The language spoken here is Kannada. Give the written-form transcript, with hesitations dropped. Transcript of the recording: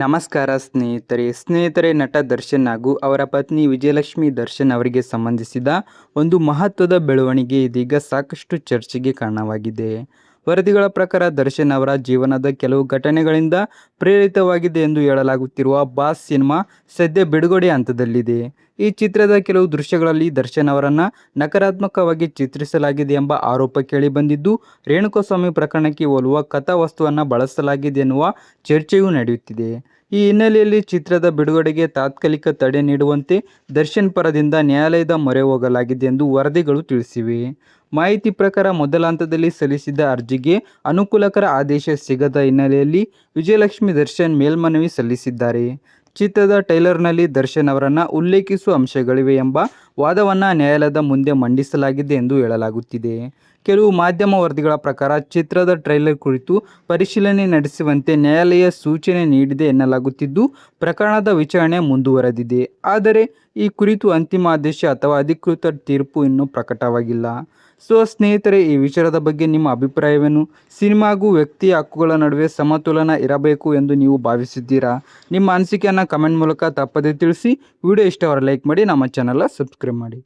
ನಮಸ್ಕಾರ ಸ್ನೇಹಿತರೆ ನಟ ದರ್ಶನ್ ಹಾಗೂ ಅವರ ಪತ್ನಿ ವಿಜಯಲಕ್ಷ್ಮಿ ದರ್ಶನ್ ಅವರಿಗೆ ಸಂಬಂಧಿಸಿದ ಒಂದು ಮಹತ್ವದ ಬೆಳವಣಿಗೆ ಇದೀಗ ಸಾಕಷ್ಟು ಚರ್ಚೆಗೆ ಕಾರಣವಾಗಿದೆ. ವರದಿಗಳ ಪ್ರಕಾರ ದರ್ಶನ್ ಅವರ ಜೀವನದ ಕೆಲವು ಘಟನೆಗಳಿಂದ ಪ್ರೇರಿತವಾಗಿದೆ ಎಂದು ಹೇಳಲಾಗುತ್ತಿರುವ ಬಾಸ್ ಸಿನಿಮಾ ಸದ್ಯ ಬಿಡುಗಡೆ ಹಂತದಲ್ಲಿದೆ. ಈ ಚಿತ್ರದ ಕೆಲವು ದೃಶ್ಯಗಳಲ್ಲಿ ದರ್ಶನ್ ಅವರನ್ನು ನಕಾರಾತ್ಮಕವಾಗಿ ಚಿತ್ರಿಸಲಾಗಿದೆ ಎಂಬ ಆರೋಪ ಕೇಳಿಬಂದಿದ್ದು, ರೇಣುಕಾಸ್ವಾಮಿ ಪ್ರಕರಣಕ್ಕೆ ಹೋಲುವ ಕಥಾವಸ್ತುವನ್ನು ಬಳಸಲಾಗಿದೆ ಎನ್ನುವ ಚರ್ಚೆಯೂ ನಡೆಯುತ್ತಿದೆ. ಈ ಹಿನ್ನೆಲೆಯಲ್ಲಿ ಚಿತ್ರದ ಬಿಡುಗಡೆಗೆ ತಾತ್ಕಾಲಿಕ ತಡೆ ನೀಡುವಂತೆ ದರ್ಶನ್ ಪರದಿಂದ ನ್ಯಾಯಾಲಯದ ಮೊರೆ ಹೋಗಲಾಗಿದೆ ಎಂದು ವರದಿಗಳು ತಿಳಿಸಿವೆ. ಮಾಹಿತಿ ಪ್ರಕಾರ ಮೊದಲ ಹಂತದಲ್ಲಿ ಸಲ್ಲಿಸಿದ್ದ ಅರ್ಜಿಗೆ ಅನುಕೂಲಕರ ಆದೇಶ ಸಿಗದ ಹಿನ್ನೆಲೆಯಲ್ಲಿ ವಿಜಯಲಕ್ಷ್ಮಿ ದರ್ಶನ್ ಮೇಲ್ಮನವಿ ಸಲ್ಲಿಸಿದ್ದಾರೆ. ಚಿತ್ರದ ಟ್ರೈಲರ್ನಲ್ಲಿ ದರ್ಶನ್ ಅವರನ್ನು ಉಲ್ಲೇಖಿಸುವ ಅಂಶಗಳಿವೆ ಎಂಬ ವಾದವನ್ನು ನ್ಯಾಯಾಲಯದ ಮುಂದೆ ಮಂಡಿಸಲಾಗಿದೆ ಎಂದು ಹೇಳಲಾಗುತ್ತಿದೆ. ಕೆಲವು ಮಾಧ್ಯಮ ವರದಿಗಳ ಪ್ರಕಾರ ಚಿತ್ರದ ಟ್ರೈಲರ್ ಕುರಿತು ಪರಿಶೀಲನೆ ನಡೆಸುವಂತೆ ನ್ಯಾಯಾಲಯ ಸೂಚನೆ ನೀಡಿದೆ ಎನ್ನಲಾಗುತ್ತಿದ್ದು, ಪ್ರಕರಣದ ವಿಚಾರಣೆ ಮುಂದುವರೆದಿದೆ. ಆದರೆ ಈ ಕುರಿತು ಅಂತಿಮ ಆದೇಶ ಅಥವಾ ಅಧಿಕೃತ ತೀರ್ಪು ಇನ್ನೂ ಪ್ರಕಟವಾಗಿಲ್ಲ. ಸ್ನೇಹಿತರೆ, ಈ ವಿಚಾರದ ಬಗ್ಗೆ ನಿಮ್ಮ ಅಭಿಪ್ರಾಯವೇನು? ಸಿನಿಮಾ ಹಾಗೂ ವ್ಯಕ್ತಿಯ ಹಕ್ಕುಗಳ ನಡುವೆ ಸಮತೋಲನ ಇರಬೇಕು ಎಂದು ನೀವು ಭಾವಿಸಿದ್ದೀರಾ? ನಿಮ್ಮ ಅನಿಸಿಕೆಯನ್ನು ಕಮೆಂಟ್ ಮೂಲಕ ತಪ್ಪದೇ ತಿಳಿಸಿ. ವಿಡಿಯೋ ಇಷ್ಟವಾದರೆ ಲೈಕ್ ಮಾಡಿ, ನಮ್ಮ ಚಾನಲ್ನ ಸಬ್ಸ್ಕ್ರೈಬ್ ಮಾಡಿ.